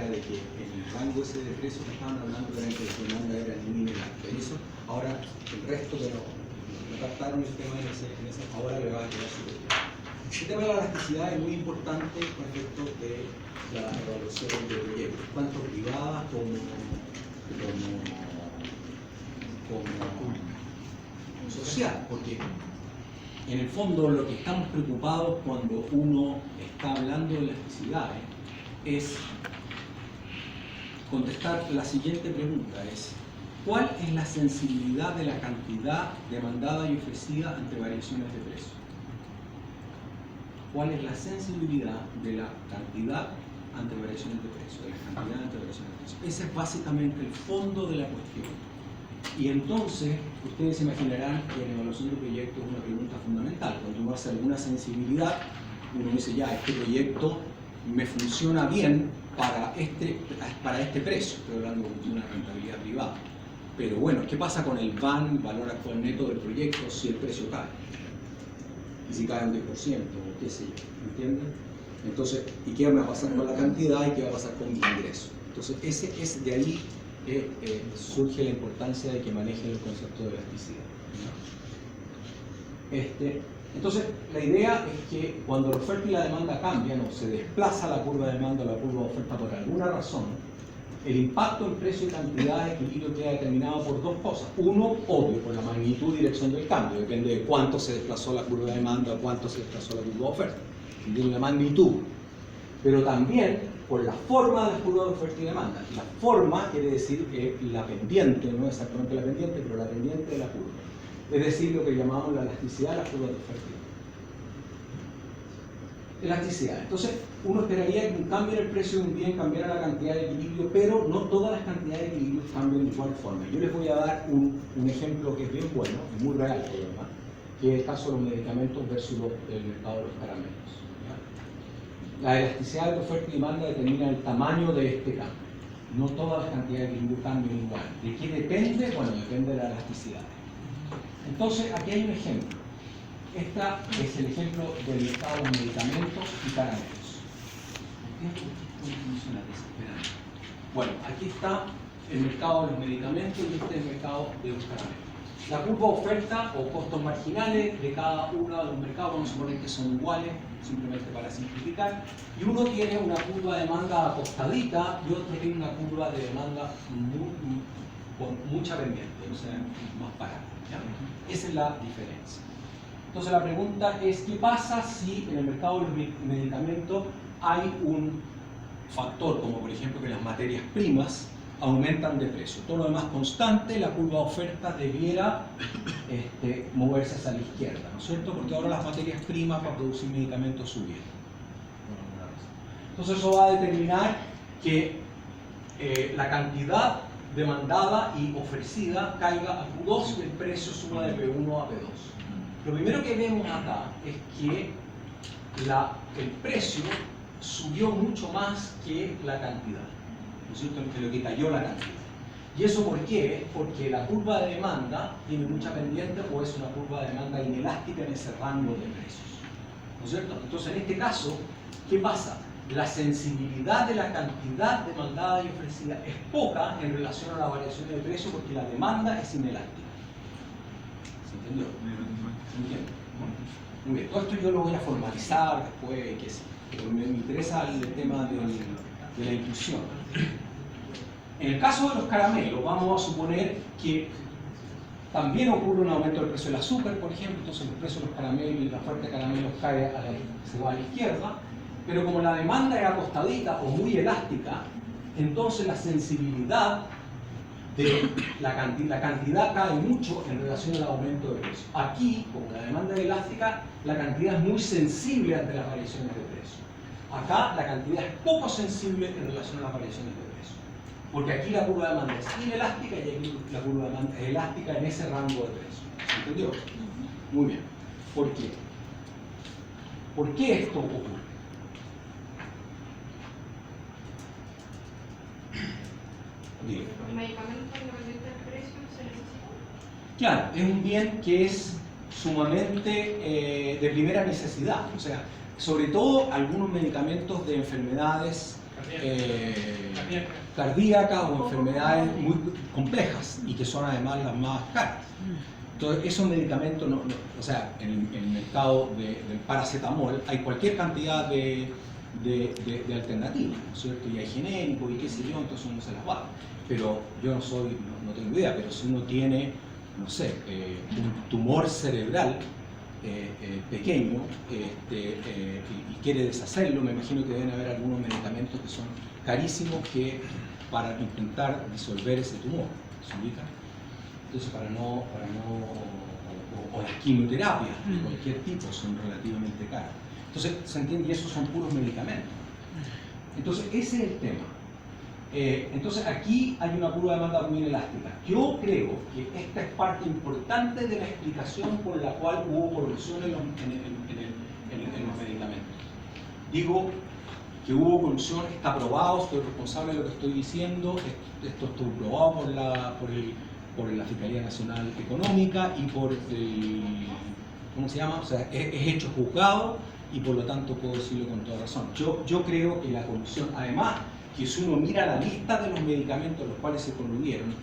era de que en el rango ese de precios que estaban hablando era que la demanda era el mínimo y eso, ahora el resto de no captaron el tema ahora le va a quedar súper bien. El tema de la elasticidad es muy importante con efecto de la evaluación de proyectos, tanto privada como social, porque en el fondo lo que estamos preocupados cuando uno está hablando de elasticidades es contestar la siguiente pregunta, es ¿cuál es la sensibilidad de la cantidad demandada y ofrecida ante variaciones de precio? ¿Cuál es la sensibilidad de la cantidad ante variaciones de precio? De la cantidad ante variaciones de precio. Ese es básicamente el fondo de la cuestión. Y entonces, ustedes se imaginarán que en evaluación de proyectos es una pregunta fundamental. Cuando uno hace alguna sensibilidad, uno dice, ya, este proyecto me funciona bien para este precio. Estoy hablando de una rentabilidad privada. Pero bueno, ¿qué pasa con el VAN, valor actual neto del proyecto, si el precio cae? Y si cae un 10%, o qué sé yo, ¿entienden? Entonces, ¿y qué va a pasar con la cantidad y qué va a pasar con mi ingreso? Entonces, de ahí surge la importancia de que manejen el concepto de elasticidad, ¿no? Entonces, la idea es que cuando la oferta y la demanda cambian o se desplaza la curva de demanda o la curva de oferta por alguna razón, el impacto en precio y cantidad de equilibrio queda determinado por dos cosas. Uno, obvio, por la magnitud y dirección del cambio. Depende de cuánto se desplazó la curva de demanda o cuánto se desplazó la curva de oferta. Tiene la magnitud. Pero también por la forma de la curva de oferta y demanda. La forma quiere decir que la pendiente, no exactamente la pendiente, pero la pendiente de la curva. Es decir, lo que llamamos la elasticidad de la curva de oferta y demanda. Elasticidad. Entonces, uno esperaría que un cambio en el precio de un bien cambiara la cantidad de equilibrio, pero no todas las cantidades de equilibrio cambian de igual forma. Yo les voy a dar un ejemplo que es bien bueno, es muy real, por lo demás, que es el caso de los medicamentos versus el mercado de los caramelos. ¿Ya? La elasticidad de la oferta y demanda determina el tamaño de este cambio. No todas las cantidades de equilibrio cambian igual. ¿De qué depende? Bueno, depende de la elasticidad. Entonces, aquí hay un ejemplo. Este es el ejemplo del mercado de los medicamentos y caramelos. ¿Cómo funciona desesperante? Bueno, aquí está el mercado de los medicamentos y este es el mercado de los caramelos. La curva oferta o costos marginales de cada uno de los mercados, vamos a suponer que son iguales, simplemente para simplificar, y uno tiene una curva de demanda acostadita y otro tiene una curva de demanda con mucha pendiente, o sea, más parada. Esa es la diferencia. Entonces la pregunta es, ¿qué pasa si en el mercado de los medicamentos hay un factor, como por ejemplo que las materias primas aumentan de precio? Todo lo demás constante, la curva de oferta debiera moverse hacia la izquierda, ¿no es cierto? Porque ahora las materias primas para producir medicamentos subieron. Entonces eso va a determinar que la cantidad demandada y ofrecida caiga a Q2 y el precio suba de P1 a P2. Lo primero que vemos acá es que el precio subió mucho más que la cantidad, ¿no es cierto? Que lo que cayó la cantidad. ¿Y eso por qué? Porque la curva de demanda tiene mucha pendiente o es una curva de demanda inelástica en ese rango de precios, ¿no es cierto? Entonces, en este caso, ¿qué pasa? La sensibilidad de la cantidad demandada y ofrecida es poca en relación a la variación de precio porque la demanda es inelástica. ¿Se entendió? ¿Se entiende? Muy bien, todo esto yo lo voy a formalizar después, que sí, pero me interesa el tema de la inclusión. En el caso de los caramelos, vamos a suponer que también ocurre un aumento del precio del azúcar, por ejemplo, entonces el precio de los caramelos y la oferta de caramelos se va a la izquierda, pero como la demanda es acostadita o muy elástica, entonces la sensibilidad de la cantidad cae mucho en relación al aumento de precio. Aquí, como la demanda es elástica, la cantidad es muy sensible ante las variaciones de precio. Acá la cantidad es poco sensible en relación a las variaciones de precio. Porque aquí la curva de demanda es inelástica y aquí la curva de demanda es elástica en ese rango de precio. ¿Se entendió? Muy bien. ¿Por qué? ¿Por qué esto ocurre? ¿Los medicamentos independientes del precio se necesitan? Claro, es un bien que es sumamente de primera necesidad. O sea, sobre todo algunos medicamentos de enfermedades cardíacas o enfermedades muy complejas y que son además las más caras. Entonces, esos medicamentos, o sea, en el mercado del paracetamol hay cualquier cantidad de alternativas, ¿no es cierto? Y hay genéricos y qué sé yo, entonces uno se las va. Pero yo no tengo idea, pero si uno tiene, no sé, un tumor cerebral pequeño y quiere deshacerlo, me imagino que deben haber algunos medicamentos que son carísimos para intentar disolver ese tumor, ¿se ubica? Entonces o las quimioterapias de cualquier tipo son relativamente caras. Entonces, ¿se entiende? Y esos son puros medicamentos. Entonces, ese es el tema. Entonces, aquí hay una curva de demanda muy elástica. Yo creo que esta es parte importante de la explicación por la cual hubo corrupción en los medicamentos. Digo que hubo corrupción, está probado, soy responsable de lo que estoy diciendo, esto estuvo probado por la Fiscalía Nacional Económica y por el, ¿cómo se llama? O sea, es hecho juzgado y por lo tanto puedo decirlo con toda razón. Yo creo que la corrupción, además, que si uno mira la lista de los medicamentos los cuales se corrupieron,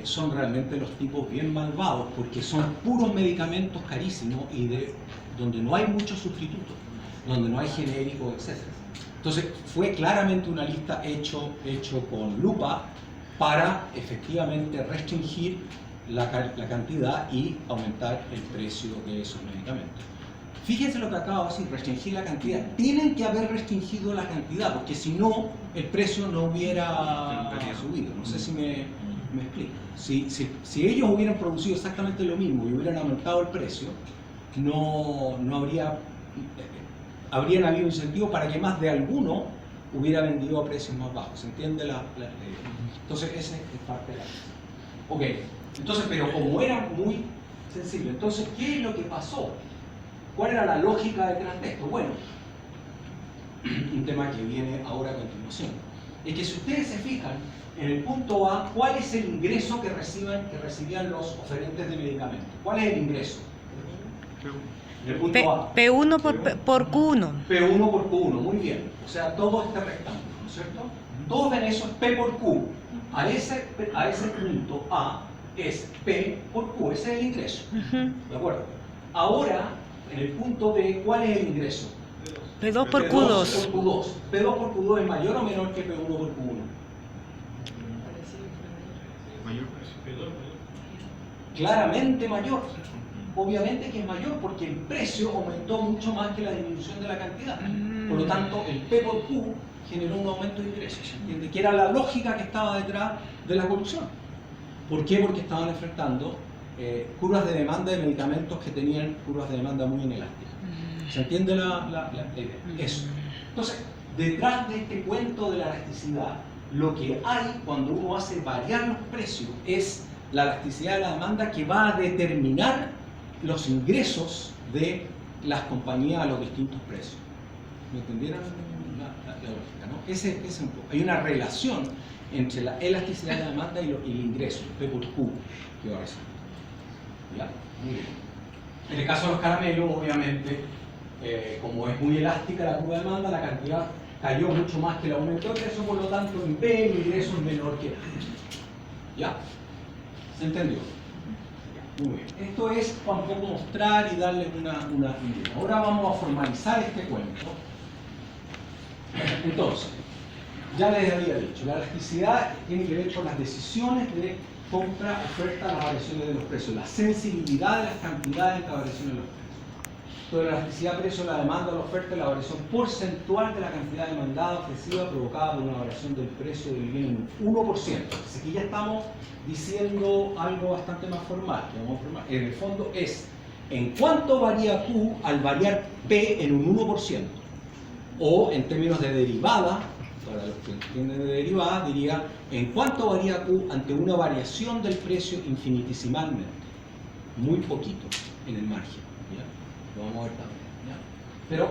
son realmente los tipos bien malvados porque son puros medicamentos carísimos y donde no hay muchos sustitutos, donde no hay genéricos, etc. Entonces fue claramente una lista hecho con lupa para efectivamente restringir la cantidad y aumentar el precio de esos medicamentos. Fíjense lo que acabo de decir, restringir la cantidad. Tienen que haber restringido la cantidad, porque si no, el precio no hubiera subido. No sé si me explico. Si ellos hubieran producido exactamente lo mismo y hubieran aumentado el precio, no habrían habido incentivo para que más de alguno hubiera vendido a precios más bajos. ¿Se entiende entonces, esa es parte de la cosa. Ok, entonces, pero como era muy sensible, entonces, ¿qué es lo que pasó? ¿Cuál era la lógica detrás de esto? Bueno, un tema que viene ahora a continuación. Es que si ustedes se fijan, en el punto A, ¿cuál es el ingreso que recibían los oferentes de medicamentos? ¿Cuál es el ingreso? En el punto A. P1 por Q1. P1 por Q1, muy bien. O sea, todo este rectángulo, ¿no es cierto? Todos ven eso, es P por Q. A ese punto A es P por Q, ese es el ingreso. ¿De acuerdo? Ahora, en el punto B, ¿cuál es el ingreso? P2 por Q2. P2 por Q2 es mayor o menor que P1 por Q1. Mayor. Claramente mayor. Obviamente que es mayor porque el precio aumentó mucho más que la disminución de la cantidad. Por lo tanto, el P por Q generó un aumento de ingresos, ¿entiende? Que era la lógica que estaba detrás de la corrupción. ¿Por qué? Porque estaban enfrentando curvas de demanda de medicamentos que tenían curvas de demanda muy inelásticas. ¿Se entiende la idea? Eso. Entonces, detrás de este cuento de la elasticidad, lo que hay cuando uno hace variar los precios es la elasticidad de la demanda que va a determinar los ingresos de las compañías a los distintos precios. ¿Me entendieron la lógica? ¿No? Ese es un poco. Hay una relación entre la elasticidad de la demanda y el ingreso, el P por Q, que va a resultar. ¿Ya? Muy bien. En el caso de los caramelos, obviamente, como es muy elástica la curva de demanda, la cantidad cayó mucho más que el aumento de precio, por lo tanto, en P el ingreso es menor que A. ¿Ya? ¿Se entendió? Muy bien. Esto es para un poco mostrar y darles una idea. Ahora vamos a formalizar este cuento. Entonces, ya les había dicho, la elasticidad tiene que ver con las decisiones de compra, oferta, las variaciones de los precios, la sensibilidad de las cantidades de las variaciones de los precios. Entonces, la elasticidad precio, la demanda, la oferta, la variación porcentual de la cantidad demandada ofrecida provocada por una variación del precio del bien en un 1%. Entonces, aquí ya estamos diciendo algo bastante más formal. En el fondo es en cuánto varía Q al variar P en un 1%. O en términos de derivada, para los que entienden de derivada, diría en cuánto varía Q ante una variación del precio infinitesimalmente. Muy poquito en el margen. ¿Ya? Lo vamos a ver también. ¿Ya? Pero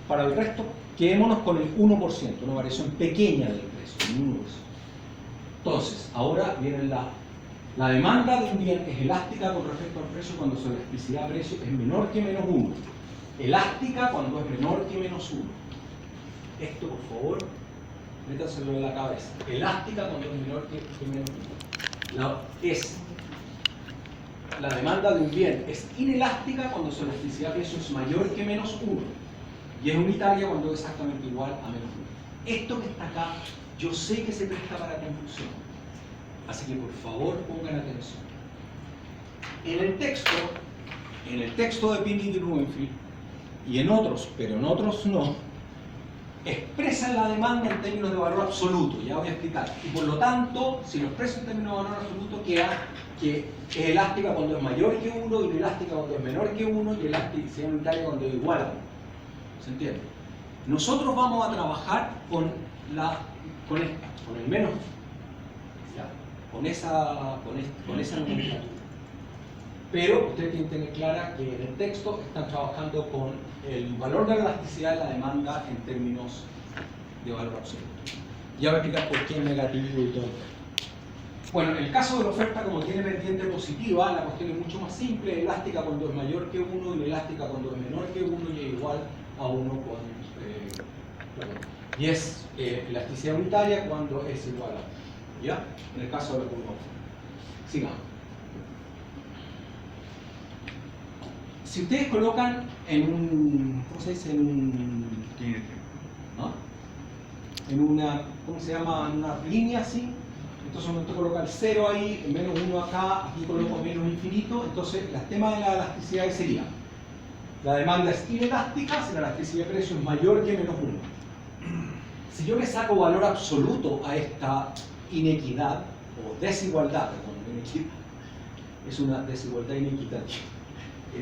para el resto, quedémonos con el 1%, una variación pequeña del precio, el 1%. Entonces, ahora viene la demanda de un bien es elástica con respecto al precio cuando su elasticidad a precio es menor que menos 1. Elástica cuando es menor que menos 1. Esto, por favor, métanselo en la cabeza. Elástica cuando es menor que menos 1. La demanda de un bien es inelástica cuando su elasticidad de precio es mayor que menos 1. Y es unitaria cuando es exactamente igual a menos 1. Esto que está acá, yo sé que se presta para confusión. Así que por favor pongan atención. En el texto de Pindy y Rubenfeld, y en otros, pero en otros no, expresan la demanda en términos de valor absoluto, ya voy a explicar. Y por lo tanto, si lo expreso en términos de valor absoluto, queda que es elástica cuando es mayor que 1, inelástica cuando es menor que 1, y elasticidad unitaria cuando es igual a 1. ¿Se entiende? Nosotros vamos a trabajar con el menos, ¿ya? Con esa nomenclatura. Pero ustedes tienen que tener clara que en el texto están trabajando con el valor de la elasticidad de la demanda en términos de valor absoluto. Ya voy a explicar por qué es negativo y todo. Bueno, en el caso de la oferta, como tiene pendiente positiva, la cuestión es mucho más simple: elástica cuando es mayor que 1, inelástica cuando es menor que 1 y es igual a 1 cuando y es elasticidad unitaria cuando es igual a 1. ¿Ya? En el caso de la curva oferta. Sigamos. Si ustedes colocan en un, ¿cómo se dice? ¿No? En una, ¿cómo se llama? En una línea así. Entonces uno coloca el 0 ahí, el menos 1 acá, aquí coloco menos infinito. Entonces el tema de la elasticidad sería: la demanda es inelástica si la elasticidad de precio es mayor que menos 1. Si yo le saco valor absoluto a esta inequidad, o desigualdad, perdón, inequidad, es una desigualdad inequitativa.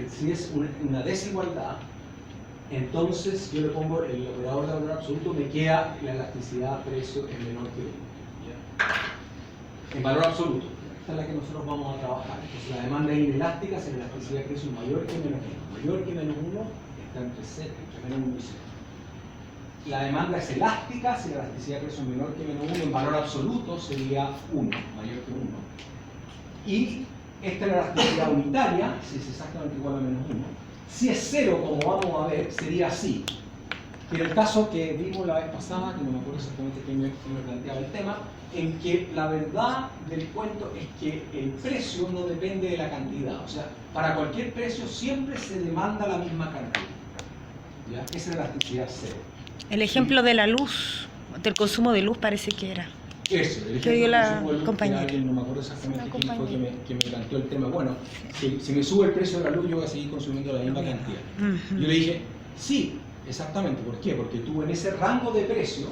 Si es una desigualdad, entonces yo le pongo el operador de valor absoluto, me queda la elasticidad precio es menor que 1. ¿Ya? En valor absoluto. Esta es la que nosotros vamos a trabajar. Entonces la demanda es inelástica si la elasticidad de precio es mayor que menos 1. Mayor que menos 1 está entre menos 1 y 0. La demanda es elástica si la elasticidad de precio es menor que menos 1. En valor absoluto sería 1, mayor que 1. Y esta es la elasticidad unitaria, si es exactamente igual a menos 1. Si es 0, como vamos a ver, sería así. En el caso que vimos la vez pasada, que no me acuerdo exactamente quién me planteaba el tema, en que la verdad del cuento es que el precio no depende de la cantidad. O sea, para cualquier precio siempre se demanda la misma cantidad. ¿Ya? Esa es la elasticidad 0. El ejemplo de la luz, del consumo de luz parece que era. Eso, el que dio la ejemplo de luz, compañera. Alguien, no me acuerdo exactamente quién fue que me planteó el tema. Bueno, si me sube el precio de la luz, yo voy a seguir consumiendo la misma cantidad. Yo le dije, sí, exactamente. ¿Por qué? Porque tú en ese rango de precio,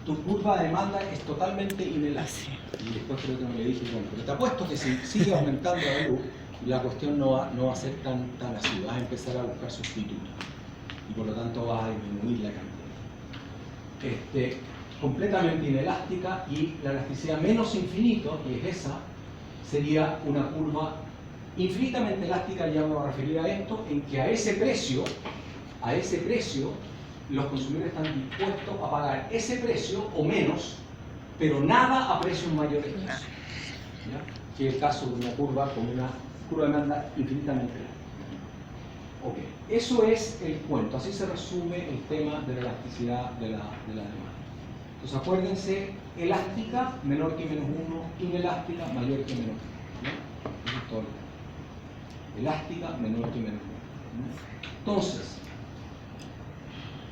tu curva de demanda es totalmente inelástica. Y después creo que me le dije, bueno, pero te apuesto que si sigue aumentando la luz, la cuestión no va a ser tan así, vas a empezar a buscar sustitutos. Y por lo tanto vas a disminuir la cantidad. Completamente inelástica, y la elasticidad menos infinito, que es esa, sería una curva infinitamente elástica. Ya me voy a referir a esto, en que a ese precio los consumidores están dispuestos a pagar ese precio o menos, pero nada a precios mayores que eso. ¿Ya? Que es el caso de una curva con una curva de demanda infinitamente elástica. Ok, eso es el cuento, así se resume el tema de la elasticidad de la demanda. Entonces acuérdense, elástica menor que menos 1, inelástica mayor que menos 1. ¿No? Eso es todo. Elástica menor que menos 1. Entonces,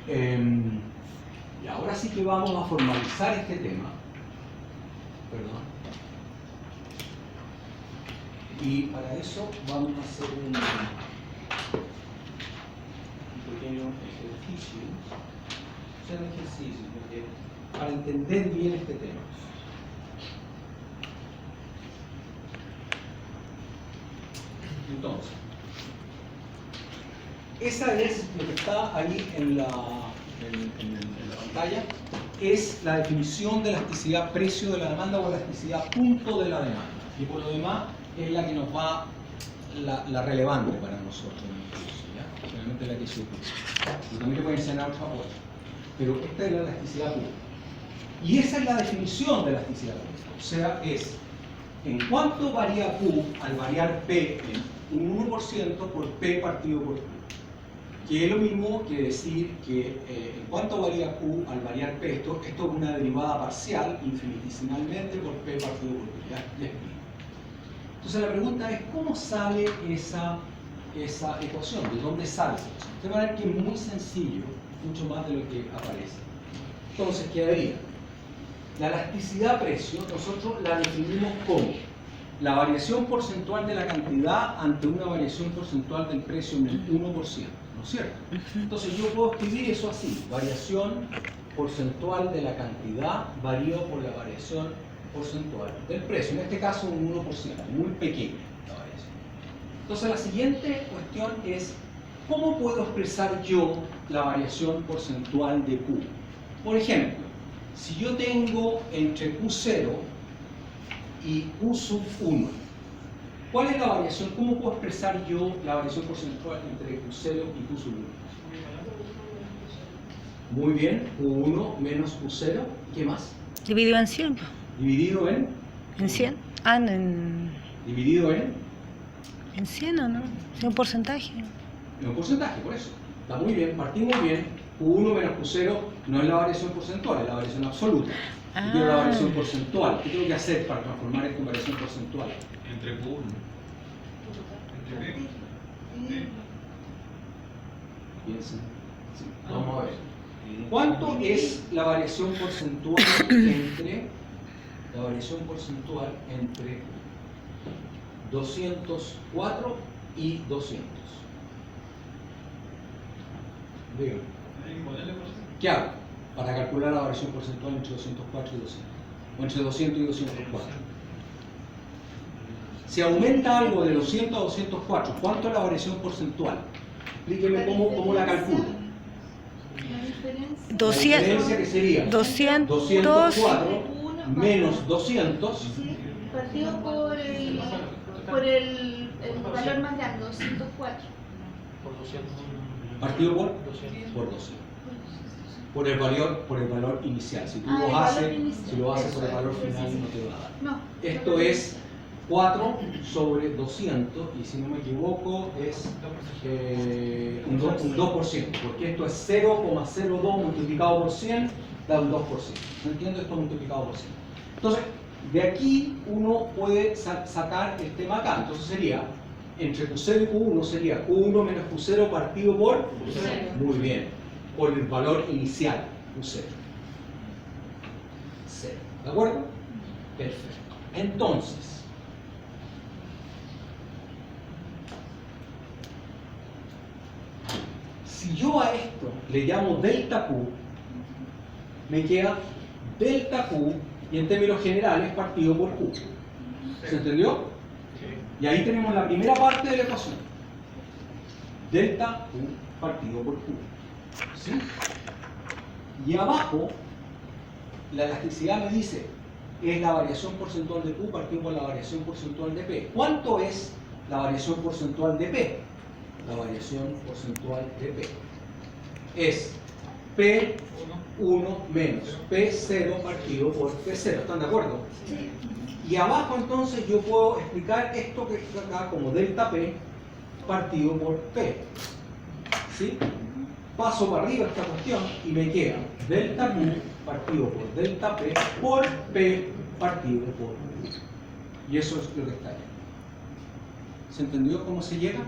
y ahora sí que vamos a formalizar este tema. Perdón. Y para eso vamos a hacer un pequeño ejercicio. Porque para entender bien este tema. Entonces, esa es lo que está ahí en la pantalla, es la definición de elasticidad precio de la demanda o elasticidad punto de la demanda. Y por lo demás es la que nos va, la relevante para nosotros en el curso, ¿ya? Generalmente la que se utiliza. Y también te puede enseñar otra cosa. Pero esta es la elasticidad punto. Y esa es la definición de elasticidad punto. O sea, es en cuánto varía Q al variar P en un 1% por P partido por Q. que es lo mismo que decir que en cuanto varía Q al variar P, esto es una derivada parcial infinitesimalmente por P partido por Q. Ya explico. Entonces la pregunta es, ¿cómo sale esa ecuación? ¿De dónde sale esa ecuación? De manera que es muy sencillo, mucho más de lo que aparece. Entonces quedaría, la elasticidad precio, nosotros la definimos como la variación porcentual de la cantidad ante una variación porcentual del precio en el 1%, ¿no es cierto? Entonces yo puedo escribir eso así, variación porcentual de la cantidad variado por la variación porcentual del precio, en este caso un 1%, muy pequeña la variación. Entonces la siguiente cuestión es, ¿cómo puedo expresar yo la variación porcentual de Q? Por ejemplo, si yo tengo entre Q0 y Q sub 1, ¿cuál es la variación? ¿Cómo puedo expresar yo la variación porcentual entre Q0 y Q sub 1? Muy bien, Q1 menos Q0, ¿qué más? Dividido en 100. Dividido en... ¿En 100? Ah, en Dividido en... ¿En 100 o no? ¿Es un porcentaje? En un porcentaje, por eso. Está muy bien, partimos bien. Q1 menos Q0 no es la variación porcentual, es la variación absoluta. Yo quiero la variación porcentual. ¿Qué tengo que hacer para transformar esto en variación porcentual? Entre Q1. Entre P. Piensen. Sí, vamos a ver. ¿Cuánto es la variación porcentual entre 204 y 200? Dígame. ¿Qué hago para calcular la variación porcentual entre 204 y 200? O entre 200 y 204. Si aumenta algo de 200 a 204, ¿cuánto es la variación porcentual? Explíqueme cómo la calculo. La diferencia. La diferencia que sería 204 menos 200 Sí, partido por el valor más grande, 204. partido por 200. Por el valor inicial. Si tú Ah, lo el haces, valor inicial. si lo haces Eso, por el valor sí, final sí, no sí. te va a dar. No. Esto es 4 sobre 200 y si no me equivoco es un 2%, porque esto es 0,02 multiplicado por 100 da un 2%. ¿No entiendo esto multiplicado por 100? Entonces, de aquí uno puede sacar el tema acá. Entonces sería, entre Q0 y Q1 sería Q1 menos Q0 partido por Q0. Muy bien, por el valor inicial, Q0. 0. ¿De acuerdo? Perfecto. Entonces, si yo a esto le llamo delta Q, me queda delta Q y en términos generales partido por Q. ¿Se entendió? Y ahí tenemos la primera parte de la ecuación. Delta Q partido por Q. ¿Sí? Y abajo, la elasticidad me dice, es la variación porcentual de Q partido por la variación porcentual de P. ¿Cuánto es la variación porcentual de P? La variación porcentual de P es P1 menos P0 partido por P0. ¿Están de acuerdo? Sí. Y abajo entonces yo puedo explicar esto que está acá como delta P partido por P. ¿Sí? Paso para arriba esta cuestión y me queda delta Q partido por delta P por P partido por Q. Y eso es lo que está ahí. ¿Se entendió cómo se llega?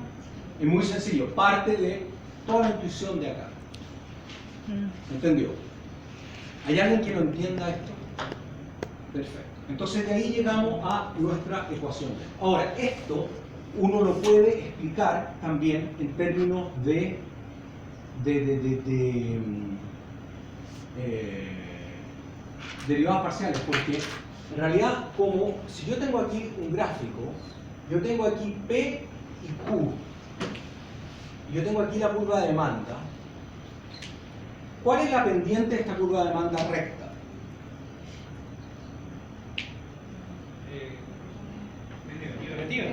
Es muy sencillo, parte de toda la intuición de acá. ¿Entendió? ¿Hay alguien que lo entienda esto? Perfecto. Entonces de ahí llegamos a nuestra ecuación. Ahora, esto uno lo puede explicar también en términos de derivadas parciales, porque en realidad, como si yo tengo aquí un gráfico, yo tengo aquí P y Q, y yo tengo aquí la curva de demanda. ¿Cuál es la pendiente de esta curva de demanda recta? Negativa.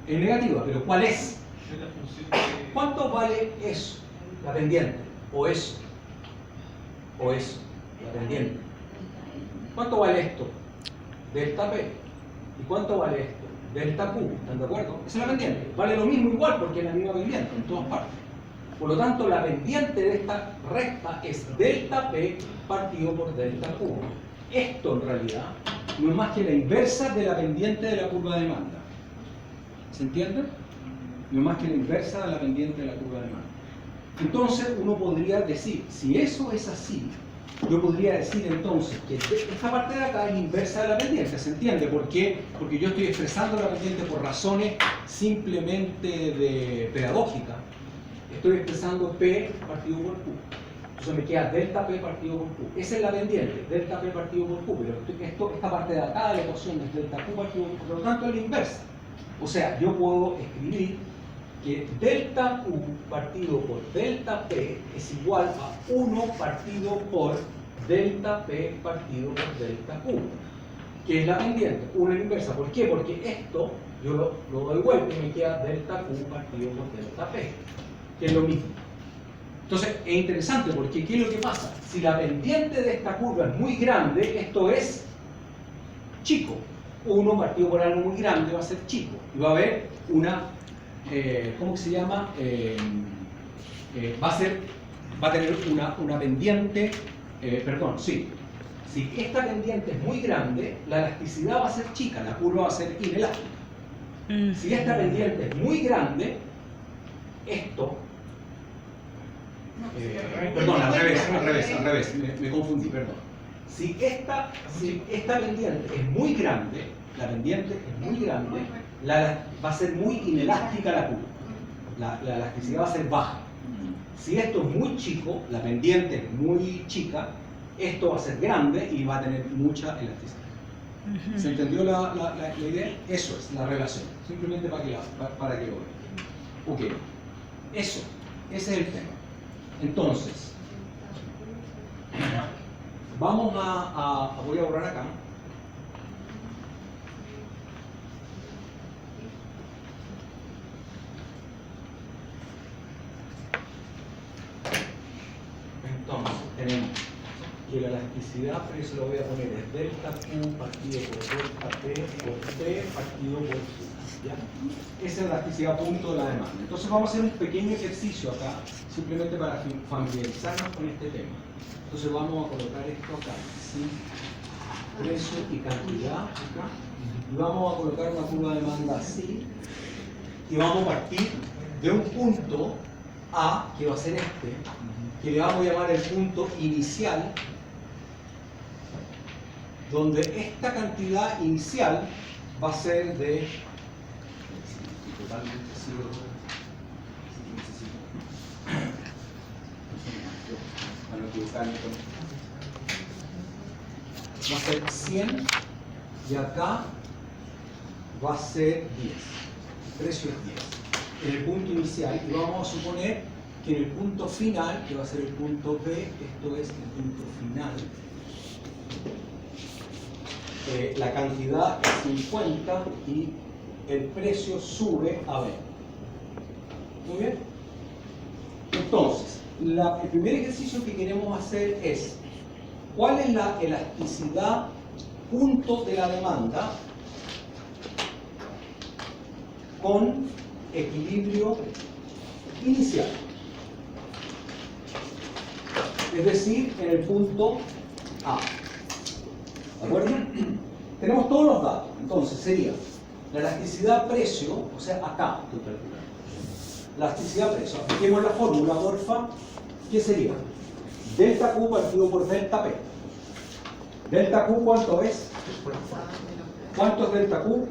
Es negativa, pero ¿cuál es? Es la función de... ¿Cuánto vale eso? La pendiente. O eso. O eso. La pendiente. ¿Cuánto vale esto? Delta P. ¿Y cuánto vale esto? Delta Q. ¿Están de acuerdo? Esa es la pendiente. Vale lo mismo igual porque es la misma pendiente en todas partes. Por lo tanto, la pendiente de esta recta es delta P partido por delta Q. Esto en realidad no es más que la inversa de la pendiente de la curva de demanda. ¿Se entiende? No es más que la inversa de la pendiente de la curva de demanda. Entonces uno podría decir, si eso es así, yo podría decir entonces que esta parte de acá es inversa de la pendiente, ¿se entiende? ¿Por qué? Porque yo estoy expresando la pendiente por razones simplemente de pedagógica. Estoy expresando P partido por Q. Entonces me queda delta P partido por Q. Esa es la pendiente, delta P partido por Q. Pero esta parte de acá de la ecuación es delta Q partido por Q. Por lo tanto es la inversa. O sea, yo puedo escribir que delta Q partido por delta P es igual a 1 partido por delta P partido por delta Q, que es la pendiente, 1 en inversa. ¿Por qué? Porque esto yo lo doy vuelta y me queda delta Q partido por delta P, que es lo mismo. Entonces es interesante porque ¿qué es lo que pasa? Si la pendiente de esta curva es muy grande, esto es chico. 1 partido por algo muy grande va a ser chico y va a haber una ¿cómo se llama? Va a tener una pendiente, si esta pendiente es muy grande, la elasticidad va a ser chica, la curva va a ser inelástica. Si esta pendiente es muy grande, esto, perdón, al revés, me confundí, perdón. Si esta pendiente es muy grande, la pendiente es muy grande, va a ser muy inelástica la curva. La elasticidad va a ser baja. Si esto es muy chico, la pendiente es muy chica, esto va a ser grande y va a tener mucha elasticidad. ¿Se entendió la idea? Eso es la relación. Simplemente para que lo vean. Ok. Ese es el tema. Entonces, vamos voy a borrar acá. Entonces, tenemos que la elasticidad, pero eso lo voy a poner, es delta Q partido por delta P por T partido por Q. ¿Ya? Esa es la elasticidad punto de la demanda. Entonces vamos a hacer un pequeño ejercicio acá, simplemente para familiarizarnos con este tema. Entonces vamos a colocar esto acá, ¿sí? Precio y cantidad acá. Y vamos a colocar una curva de demanda así. Y vamos a partir de un punto A, que va a ser este, que le vamos a llamar el punto inicial, donde esta cantidad inicial va a ser de va a ser 100 y acá va a ser 10. El precio es 10 en el punto inicial, y vamos a suponer que en el punto final, que va a ser el punto B, esto es el punto final, la cantidad es 50 y el precio sube a 20. ¿Muy bien? Entonces, el primer ejercicio que queremos hacer es ¿cuál es la elasticidad punto de la demanda con equilibrio inicial? Es decir, en el punto A. ¿De acuerdo? Tenemos todos los datos. Entonces sería la elasticidad precio, o sea, acá estoy calculando. Elasticidad precio. Apliquemos la fórmula, porfa. ¿Qué sería? Delta Q partido por delta P. ¿Delta Q cuánto es? ¿Cuánto es delta Q?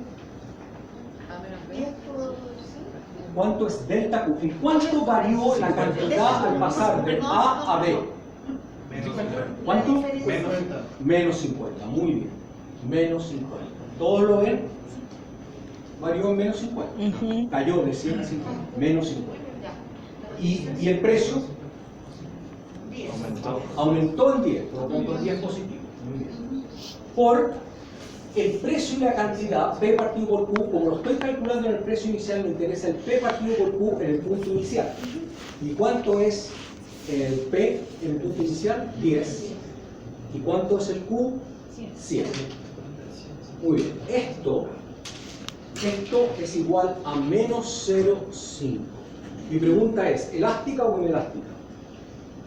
¿Cuánto es delta Q? ¿En cuánto varió la cantidad al pasar de A a B? ¿Cuánto? Menos 50. Muy bien. Menos 50. ¿Todos lo ven? Varió en menos 50. Cayó de 100 a 50. Menos 50. ¿Y el precio? Aumentó en 10. Por lo tanto, 10 positivo. Muy bien. Por el precio y la cantidad, P partido por Q, como lo estoy calculando en el precio inicial, me interesa el P partido por Q en el punto inicial. ¿Y cuánto es el P en el punto inicial? 10. ¿Y cuánto es el Q? 100. Muy bien. Esto es igual a menos 0,5. Mi pregunta es, ¿elástica o inelástica?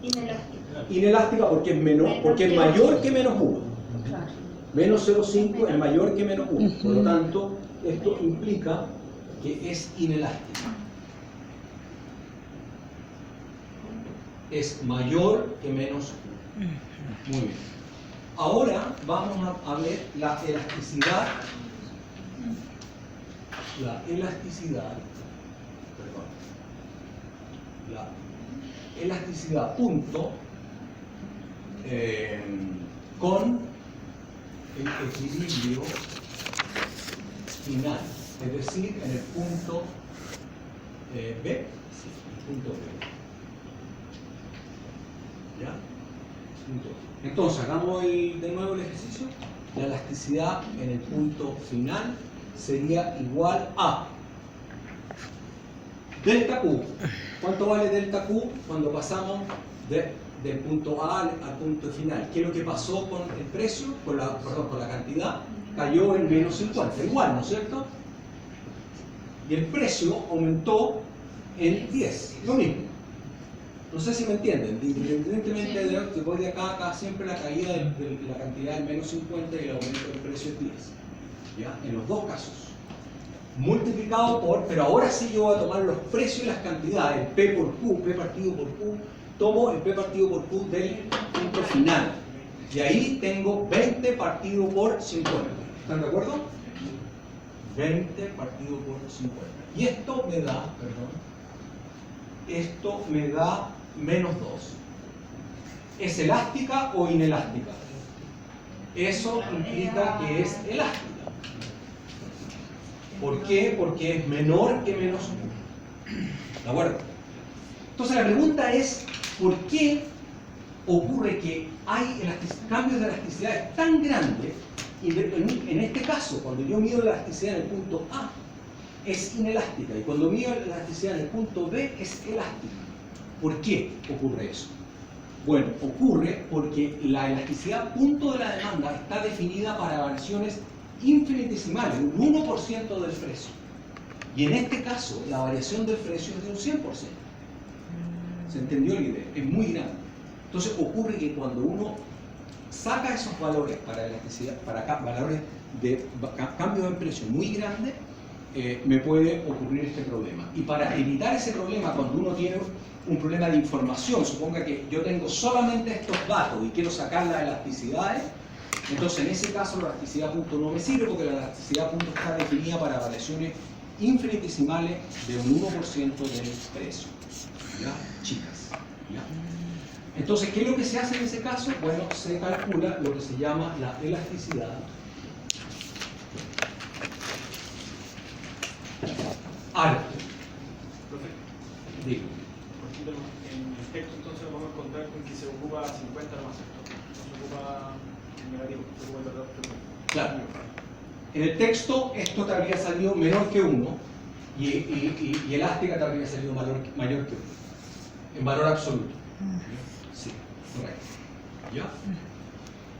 Inelástica. Inelástica porque es menor, porque es mayor que menos 1. Claro. Menos 0,5 es mayor que menos 1. Por lo tanto, esto implica que es inelástica. Es mayor que menos 1. Muy bien. Ahora vamos a ver la elasticidad. La elasticidad. Perdón. La elasticidad punto con el equilibrio final, es decir, en el punto B, el punto B. ¿Ya? Punto B. Entonces, hagamos de nuevo el ejercicio. La elasticidad en el punto final sería igual a delta Q. ¿Cuánto vale delta Q cuando pasamos del punto A al punto final? ¿Qué es lo que pasó con el precio? Con la cantidad. Cayó en menos 50. Igual, ¿no es cierto? Y el precio aumentó en 10. Lo mismo. No sé si me entienden. Independientemente de que voy de acá a acá, siempre la caída de la cantidad es menos 50 y el aumento del precio es 10. ¿Ya? En los dos casos. Multiplicado por, pero ahora sí yo voy a tomar los precios y las cantidades, el P por Q, P partido por Q, tomo el P partido por Q del punto final. Y ahí tengo 20 partido por 50. ¿Están de acuerdo? 20 partido por 50. Y esto me da, esto me da menos 2. ¿Es elástica o inelástica? Eso implica que es elástica. ¿Por qué? Porque es menor que menos 1. ¿De acuerdo? Entonces la pregunta es, ¿por qué ocurre que hay cambios de elasticidad tan grandes? Y en este caso, cuando yo mido la elasticidad en el punto A, es inelástica. Y cuando mido la elasticidad en el punto B, es elástica. ¿Por qué ocurre eso? Bueno, ocurre porque la elasticidad punto de la demanda está definida para variaciones infinitesimales, un 1% del precio. Y en este caso, la variación del precio es de un 100%. ¿Se entendió la idea? Es muy grande. Entonces ocurre que cuando uno saca esos valores para elasticidad, para valores de cambio de precio muy grandes, me puede ocurrir este problema. Y para evitar ese problema, cuando uno tiene un problema de información, suponga que yo tengo solamente estos datos y quiero sacar las elasticidades, entonces en ese caso la elasticidad punto no me sirve porque la elasticidad punto está definida para variaciones infinitesimales de un 1% del precio. ¿Ya? Chicas. ¿Ya? Entonces, ¿qué es lo que se hace en ese caso? Bueno, se calcula lo que se llama la elasticidad arco. Digo. En el texto entonces vamos a encontrar con que se ocupa 50 nomás, no se ocupa el negativo, se ocupa el verdadero absoluto. Claro. En el texto esto te habría salido menor que 1 y elástica te habría salido mayor que 1. En valor absoluto. Sí, correcto. ¿Ya?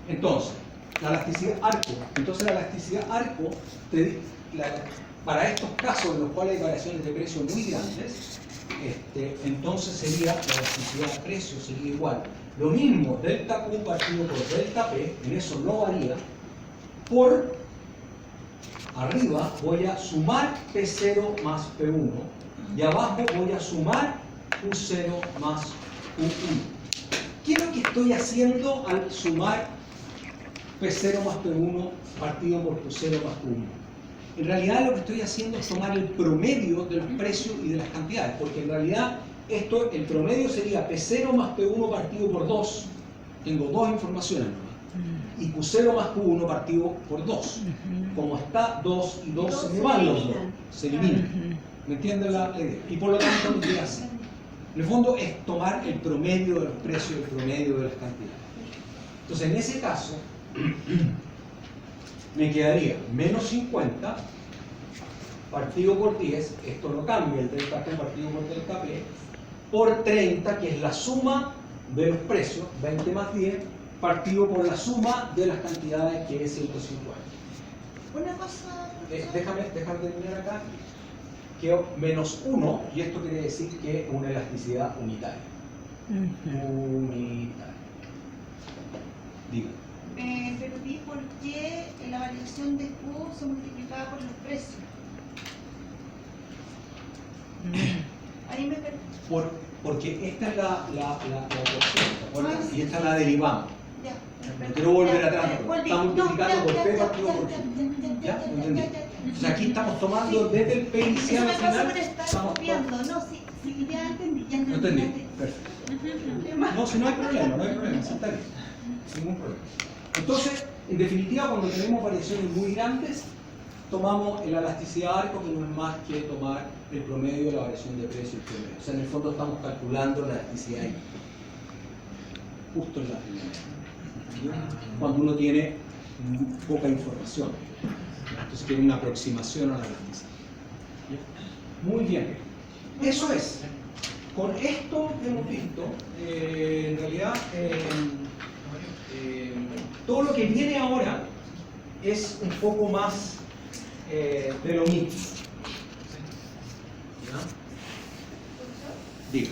Entonces, la elasticidad arco. Entonces la elasticidad arco, para estos casos en los cuales hay variaciones de precio muy grandes, entonces sería la elasticidad de precio sería igual. Lo mismo, delta Q partido por delta P, en eso no varía, por arriba voy a sumar P0 más P1 y abajo voy a sumar Q0 más Q1. ¿Qué es lo que estoy haciendo al sumar P0 más P1 partido por Q0 más Q1? En realidad lo que estoy haciendo es tomar el promedio del precio y de las cantidades, porque en realidad el promedio sería P0 más P1 partido por 2. Tengo dos informaciones nomás. Y Q0 más Q1 partido por 2. Como está 2 y 2 se me van los 2. Se eliminan. ¿Me entienden la idea? Y por lo tanto lo que hace. En el fondo es tomar el promedio de los precios, el promedio de las cantidades. Entonces en ese caso me quedaría menos 50 partido por 10, esto no cambia, el delta P partido por delta P, por 30, que es la suma de los precios, 20 más 10, partido por la suma de las cantidades, que es 150. Una cosa... Déjame terminar acá. que menos 1, y esto quiere decir que es una elasticidad unitaria. Unitaria. Diga. Me perdí por qué la variación de Q se multiplicaba por los precios. Ahí me perdí. Porque esta es la ecuación, ¿te acuerdas? Ah, sí, Y esta sí, la sí. derivamos. Ya. No quiero volver atrás. Volví. Está multiplicando No, por ya, P ya, partido ya, por ya, Q. ya, ¿Ya? ¿Entendí? Entonces aquí estamos tomando Sí. desde el P Eso inicial me al pasa final. por estar Estamos copiando. No, sí, sí, ya entendí. Ya ¿No entendí. entendí? Perfecto. No, si no hay problema, no hay problema, sí está bien. Ningún problema. Entonces, en definitiva, cuando tenemos variaciones muy grandes, tomamos la elasticidad de arco, que no es más que tomar el promedio de la variación de precio y el promedio. O sea, en el fondo estamos calculando la elasticidad ahí. Justo en la primera. Cuando uno tiene poca información. Entonces tiene una aproximación a la elasticidad. Muy bien. Eso es. Con esto hemos visto, en realidad, todo lo que viene ahora es un poco más de lo mismo. ¿Ya? Diga.